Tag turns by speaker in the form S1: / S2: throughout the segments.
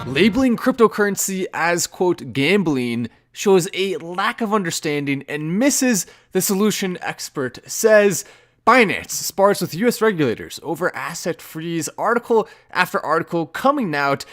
S1: Labeling cryptocurrency as, quote, gambling shows a lack of understanding and misses the solution, expert says. Binance spars with US regulators over asset freeze, article after article coming out.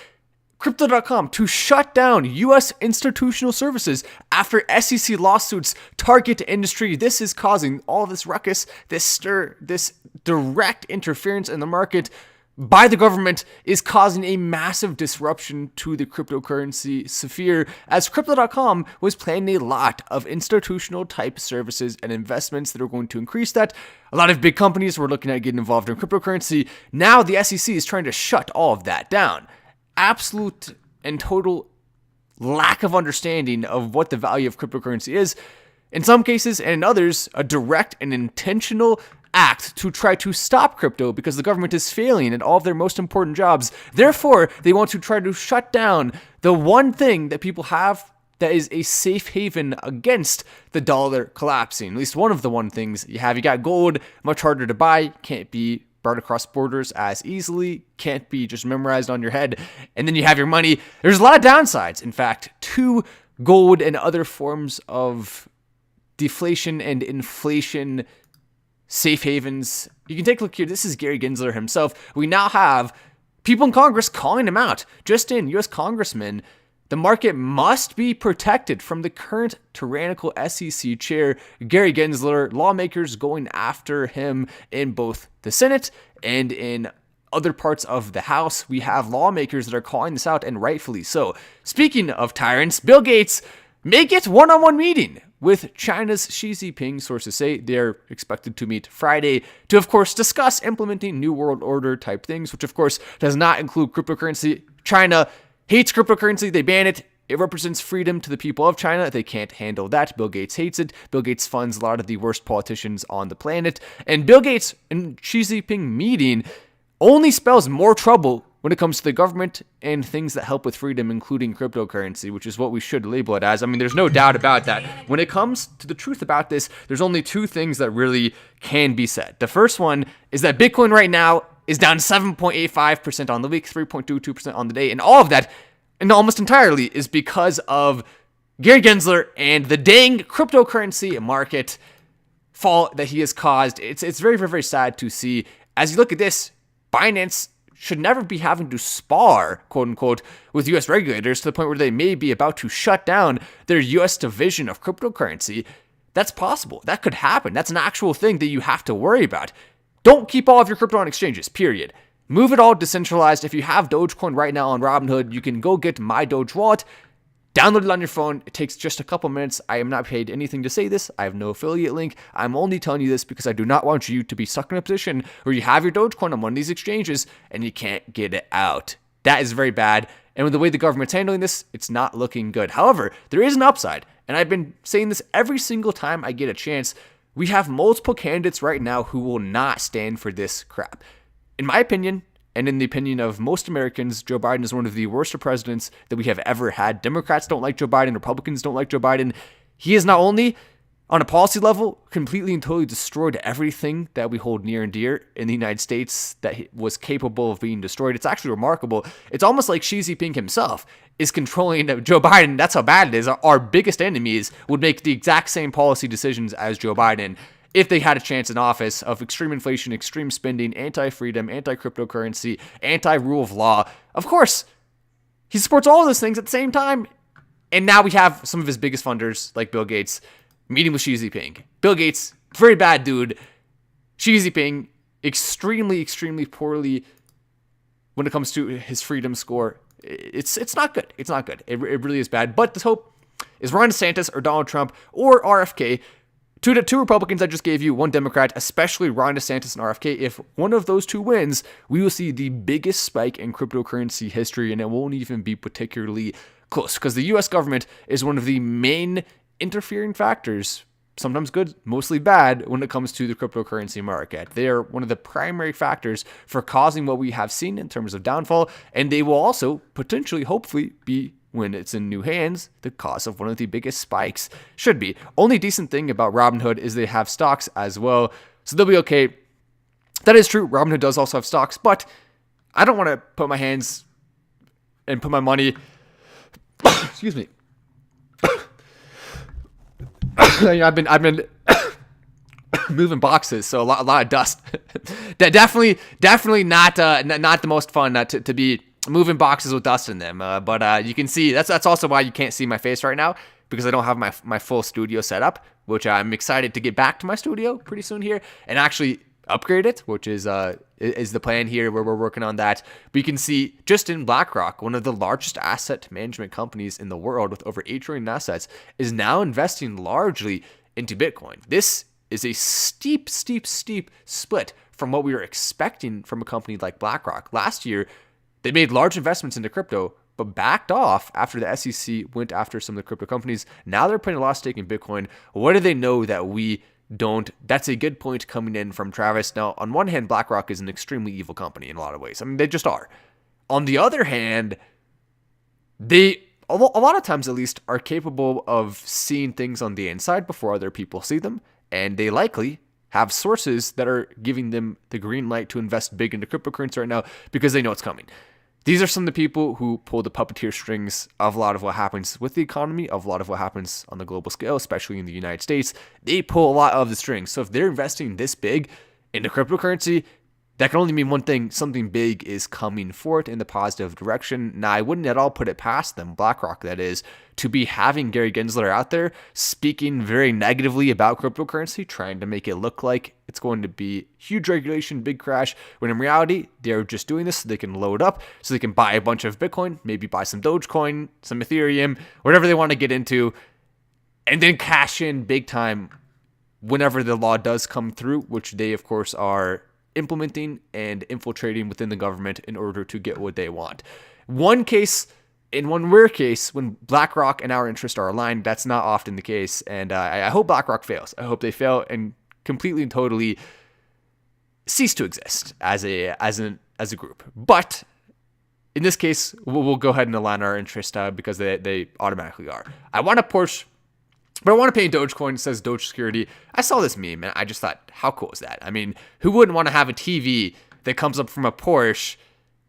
S1: Crypto.com to shut down US institutional services after SEC lawsuits target industry. This is causing all this ruckus, this stir, this direct interference in the market by the government is causing a massive disruption to the cryptocurrency sphere, as Crypto.com was planning a lot of institutional type services and investments that are going to increase that. A lot of big companies were looking at getting involved in cryptocurrency. Now the SEC is trying to shut all of that down. Absolute and total lack of understanding of what the value of cryptocurrency is. In some cases, and in others, a direct and intentional act to try to stop crypto because the government is failing at all of their most important jobs. Therefore, they want to try to shut down the one thing that people have that is a safe haven against the dollar collapsing. At least one of the one things you have. You got gold, much harder to buy, can't be brought across borders as easily, can't be just memorized on your head. And then you have your money. There's a lot of downsides, in fact, to gold and other forms of deflation and inflation safe havens. You can take a look here. This is Gary Gensler himself. We now have people in Congress calling him out. Just in, U.S. congressmen, the market must be protected from the current tyrannical SEC chair, Gary Gensler. Lawmakers going after him in both the Senate and in other parts of the House. We have lawmakers that are calling this out, and rightfully so. Speaking of tyrants, Bill Gates may get one-on-one meeting with China's Xi Jinping. Sources say they're expected to meet Friday to, of course, discuss implementing New World Order type things, which, of course, does not include cryptocurrency. China hates cryptocurrency. They ban it. It represents freedom to the people of China. They can't handle that. Bill Gates hates it. Bill Gates funds a lot of the worst politicians on the planet. And Bill Gates and Xi Jinping meeting only spells more trouble when it comes to the government and things that help with freedom, including cryptocurrency, which is what we should label it as. I mean, there's no doubt about that. When it comes to the truth about this, there's only two things that really can be said. The first one is that Bitcoin right now is down 7.85% on the week, 3.22% on the day, and all of that, and almost entirely, is because of Gary Gensler and the dang cryptocurrency market fall that he has caused. It's very, very, very sad to see. As you look at this, Binance should never be having to spar, quote unquote, with US regulators to the point where they may be about to shut down their US division of cryptocurrency. That's possible. That could happen. That's an actual thing that you have to worry about. Don't keep all of your crypto on exchanges, period. Move it all decentralized. If you have Dogecoin right now on Robinhood, you can go get My Doge Wallet. Download it on your phone. It takes just a couple minutes. I am not paid anything to say this. I have no affiliate link. I'm only telling you this because I do not want you to be stuck in a position where you have your Dogecoin on one of these exchanges and you can't get it out. That is very bad. And with the way the government's handling this, it's not looking good. However, there is an upside. And I've been saying this every single time I get a chance. We have multiple candidates right now who will not stand for this crap. In my opinion, and in the opinion of most Americans, Joe Biden is one of the worst presidents that we have ever had. Democrats don't like Joe Biden. Republicans don't like Joe Biden. He is not only, on a policy level, completely and totally destroyed everything that we hold near and dear in the United States that was capable of being destroyed. It's actually remarkable. It's almost like Xi Jinping himself is controlling Joe Biden. That's how bad it is. Our biggest enemies would make the exact same policy decisions as Joe Biden if they had a chance in office, of extreme inflation, extreme spending, anti-freedom, anti-cryptocurrency, anti-rule of law. Of course, he supports all of those things at the same time. And now we have some of his biggest funders, like Bill Gates, meeting with Xi Jinping. Bill Gates, very bad dude. Xi Jinping, extremely, extremely poorly when it comes to his freedom score. It's not good. It's not good. It really is bad. But the hope is Ron DeSantis or Donald Trump or RFK. Two Republicans I just gave you, one Democrat, especially Ron DeSantis and RFK. If one of those two wins, we will see the biggest spike in cryptocurrency history, and it won't even be particularly close because the U.S. government is one of the main interfering factors, sometimes good, mostly bad, when it comes to the cryptocurrency market. They are one of the primary factors for causing what we have seen in terms of downfall, and they will also potentially, hopefully, be, when it's in new hands, the cause of one of the biggest spikes. Should be. Only decent thing about Robinhood is they have stocks as well, so they'll be okay. That is true. Robinhood does also have stocks, but I don't want to put my hands and put my money, excuse me. I've been moving boxes, so a lot of dust. definitely not the most fun to be moving boxes with dust in them. But you can see that's also why you can't see my face right now, because I don't have my full studio set up, which I'm excited to get back to my studio pretty soon here and actually upgrade it, which is the plan here, where we're working on that. But you can see just in BlackRock, one of the largest asset management companies in the world with over 8 trillion assets, is now investing largely into Bitcoin. This is a steep split from what we were expecting from a company like BlackRock. Last year, they made large investments into crypto, but backed off after the SEC went after some of the crypto companies. Now they're putting a lot of stake in Bitcoin. What do they know that we don't? That's a good point coming in from Travis. Now, on one hand, BlackRock is an extremely evil company in a lot of ways. I mean, they just are. On the other hand, they, a lot of times at least, are capable of seeing things on the inside before other people see them. And they likely have sources that are giving them the green light to invest big into cryptocurrency right now because they know it's coming. These are some of the people who pull the puppeteer strings of a lot of what happens with the economy, of a lot of what happens on the global scale, especially in the United States. They pull a lot of the strings. So if they're investing this big into cryptocurrency, that can only mean one thing: something big is coming for it in the positive direction. Now, I wouldn't at all put it past them, BlackRock that is, to be having Gary Gensler out there speaking very negatively about cryptocurrency, trying to make it look like it's going to be huge regulation, big crash, when in reality, they're just doing this so they can load up, so they can buy a bunch of Bitcoin, maybe buy some Dogecoin, some Ethereum, whatever they want to get into, and then cash in big time whenever the law does come through, which they, of course, are implementing and infiltrating within the government in order to get what they want. In one rare case, when BlackRock and our interests are aligned, that's not often the case. And I hope BlackRock fails. I hope they fail and completely and totally cease to exist as a group. But in this case, we'll go ahead and align our interests because they automatically are. I want a Porsche, but I want to pay in Dogecoin. It says Doge security. I saw this meme and I just thought, how cool is that? I mean, who wouldn't want to have a TV that comes up from a Porsche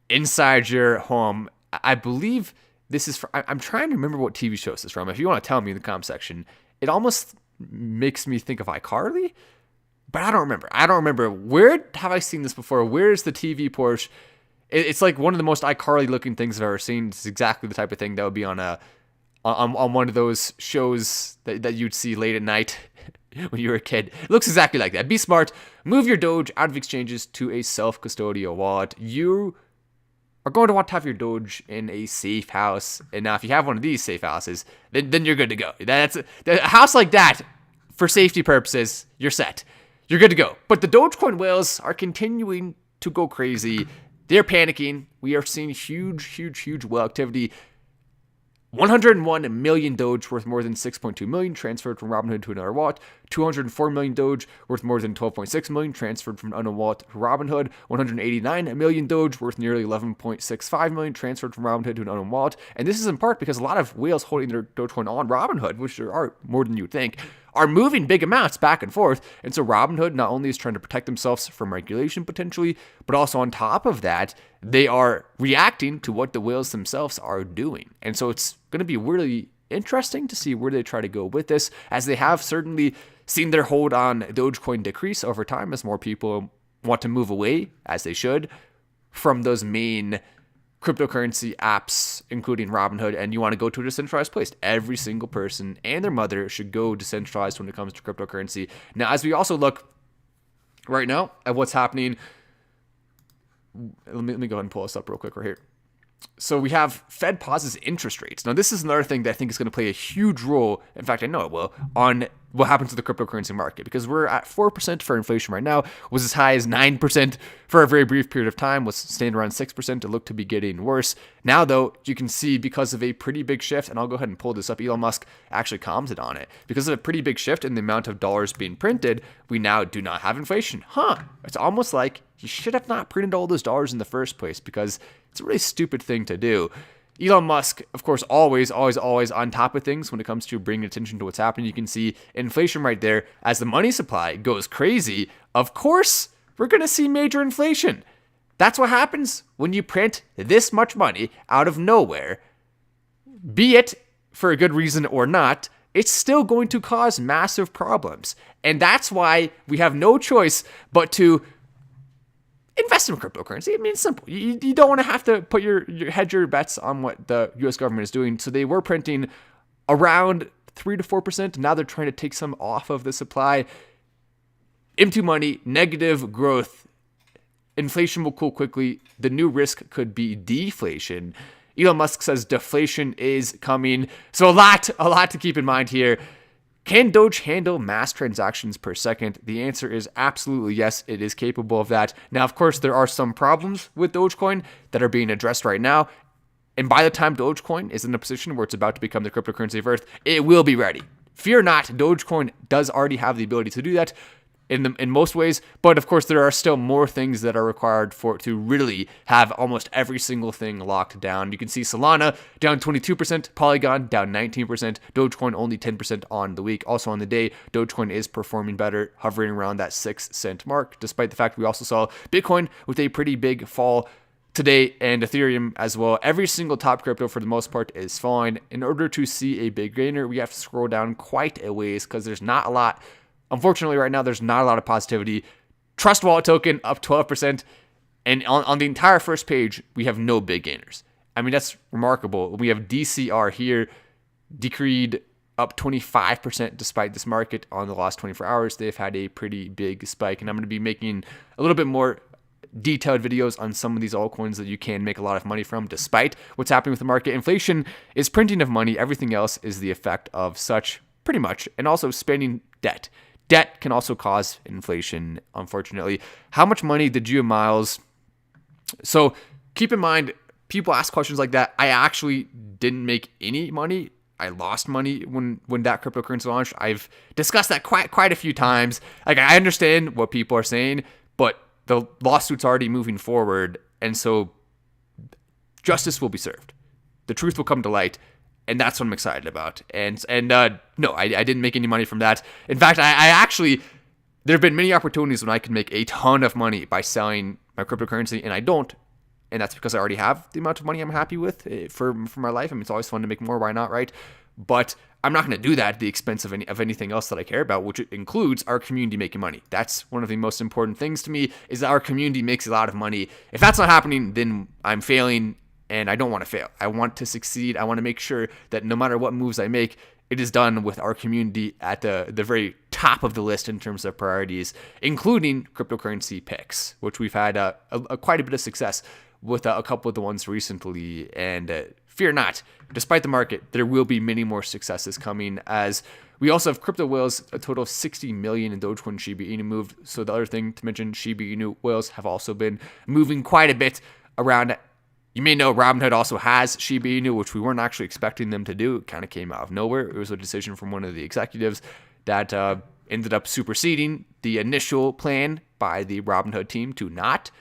S1: inside your home? I believe this is I'm trying to remember what TV show this is from. If you want to tell me in the comment section, it almost makes me think of iCarly, but I don't remember. Where have I seen this before? Where is the TV Porsche? It's like one of the most iCarly looking things I've ever seen. It's exactly the type of thing that would be on one of those shows that you'd see late at night when you were a kid. It looks exactly like that. Be smart. Move your Doge out of exchanges to a self-custodial wallet. You are going to want to have your Doge in a safe house. And now if you have one of these safe houses, then you're good to go. A house like that, for safety purposes, you're set. You're good to go. But the Dogecoin whales are continuing to go crazy. They're panicking. We are seeing huge whale activity. 101 million Doge worth more than 6.2 million transferred from Robinhood to another wallet. 204 million Doge worth more than 12.6 million transferred from an unknown wallet to Robinhood. 189 million Doge worth nearly 11.65 million transferred from Robinhood to an unknown wallet. And this is in part because a lot of whales holding their Dogecoin on Robinhood, which there are more than you'd think, are moving big amounts back and forth. And so Robinhood not only is trying to protect themselves from regulation potentially, but also on top of that, they are reacting to what the whales themselves are doing. And so it's going to be really interesting to see where they try to go with this, as they have certainly seen their hold on Dogecoin decrease over time as more people want to move away, as they should, from those main cryptocurrency apps, including Robinhood, and you want to go to a decentralized place. Every single person and their mother should go decentralized when it comes to cryptocurrency. Now, as we also look right now at what's happening, let me go ahead and pull this up real quick right here. So we have Fed pauses interest rates. Now, this is another thing that I think is going to play a huge role, in fact, I know it will, on what happens to the cryptocurrency market, because we're at 4% for inflation right now, was as high as 9% for a very brief period of time, was staying around 6%. It looked to be getting worse. Now, though, you can see because of a pretty big shift, and I'll go ahead and pull this up, Elon Musk actually commented on it. Because of a pretty big shift in the amount of dollars being printed, we now do not have inflation. It's almost like you should have not printed all those dollars in the first place, because it's a really stupid thing to do. Elon Musk, of course, always on top of things when it comes to bringing attention to what's happening. You can see inflation right there. As the money supply goes crazy, of course, we're going to see major inflation. That's what happens when you print this much money out of nowhere. Be it for a good reason or not, it's still going to cause massive problems. And that's why we have no choice but to invest in cryptocurrency. I mean, it's simple. You don't want to have to put hedge your bets on what the US government is doing. So they were printing around 3 to 4%. Now they're trying to take some off of the supply. Empty money, negative growth. Inflation will cool quickly. The new risk could be deflation. Elon Musk says deflation is coming. So a lot to keep in mind here. Can Doge handle mass transactions per second? The answer is absolutely yes, it is capable of that. Now, of course, there are some problems with Dogecoin that are being addressed right now. And by the time Dogecoin is in a position where it's about to become the cryptocurrency of Earth, it will be ready. Fear not, Dogecoin does already have the ability to do that in most ways, but of course there are still more things that are required for it to really have almost every single thing locked down. You can see Solana down 22%, Polygon down 19%, Dogecoin only 10% on the week. Also on the day, Dogecoin is performing better, hovering around that 6-cent mark, despite the fact we also saw Bitcoin with a pretty big fall today, and Ethereum as well. Every single top crypto for the most part is falling. In order to see a big gainer, we have to scroll down quite a ways because there's not a lot. Unfortunately, right now, there's not a lot of positivity. Trust Wallet token up 12%. And on the entire first page, we have no big gainers. I mean, that's remarkable. We have DCR here, decreed up 25% despite this market on the last 24 hours. They've had a pretty big spike. And I'm going to be making a little bit more detailed videos on some of these altcoins that you can make a lot of money from despite what's happening with the market. Inflation is printing of money. Everything else is the effect of such, pretty much. And also spending debt. Debt can also cause inflation, unfortunately. How much money did you and Miles? So keep in mind, people ask questions like that. I actually didn't make any money. I lost money when that cryptocurrency launched. I've discussed that quite a few times. Like, I understand what people are saying, but the lawsuit's already moving forward, and so justice will be served. The truth will come to light. And that's what I'm excited about. And no, I didn't make any money from that. In fact, I actually, there have been many opportunities when I could make a ton of money by selling my cryptocurrency, and I don't. And that's because I already have the amount of money I'm happy with for my life. I mean, it's always fun to make more. Why not, right? But I'm not going to do that at the expense of anything else that I care about, which includes our community making money. That's one of the most important things to me, is that our community makes a lot of money. If that's not happening, then I'm failing. And I don't want to fail. I want to succeed. I want to make sure that no matter what moves I make, it is done with our community at the very top of the list in terms of priorities, including cryptocurrency picks, which we've had quite a bit of success with a couple of the ones recently. And fear not, despite the market, there will be many more successes coming, as we also have crypto whales, a total of 60 million in Dogecoin Shiba Inu moved. So the other thing to mention, Shiba Inu whales have also been moving quite a bit around. You may know Robinhood also has Shiba Inu, which we weren't actually expecting them to do. It kind of came out of nowhere. It was a decision from one of the executives that ended up superseding the initial plan by the Robinhood team to not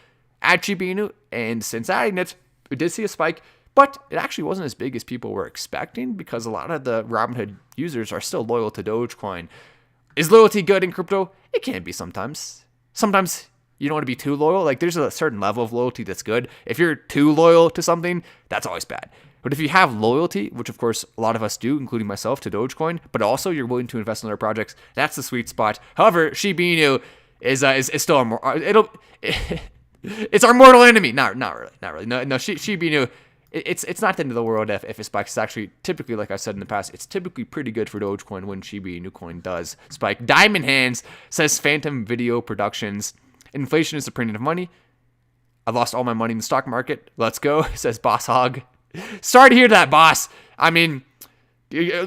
S1: add Shiba Inu. And since adding it, we did see a spike, but it actually wasn't as big as people were expecting because a lot of the Robinhood users are still loyal to Dogecoin. Is loyalty good in crypto? It can be sometimes. Sometimes you don't want to be too loyal. Like, there's a certain level of loyalty that's good. If you're too loyal to something, that's always bad. But if you have loyalty, which of course a lot of us do, including myself, to Dogecoin, but also you're willing to invest in other projects, that's the sweet spot. However, Shiba Inu is still it's our mortal enemy. Not really. No. Shiba Inu, it's not the end of the world if it spikes. It's actually typically, like I said in the past, it's typically pretty good for Dogecoin when Shiba Inu coin does spike. Diamond Hands says Phantom Video Productions. Inflation is the printing of money. I lost all my money in the stock market. Let's go, says Boss Hog. Sorry to hear that, boss. I mean,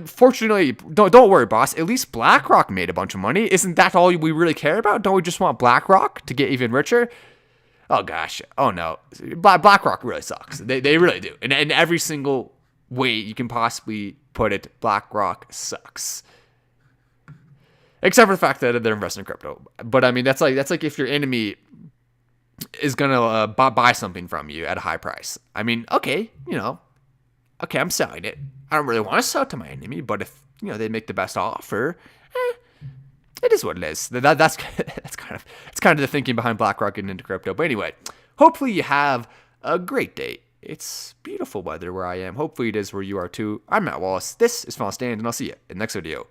S1: fortunately, don't worry, boss. At least BlackRock made a bunch of money. Isn't that all we really care about? Don't we just want BlackRock to get even richer? Oh, gosh. Oh, no. BlackRock really sucks. They really do. And in every single way you can possibly put it, BlackRock sucks. Except for the fact that they're investing in crypto. But I mean, that's like if your enemy is gonna buy something from you at a high price. I mean, okay, I'm selling it. I don't really want to sell it to my enemy, but if they make the best offer, it is what it is. That's kind of the thinking behind BlackRock getting into crypto. But anyway, hopefully you have a great day. It's beautiful weather where I am. Hopefully it is where you are too. I'm Matt Wallace. This is Final Stand, and I'll see you in the next video.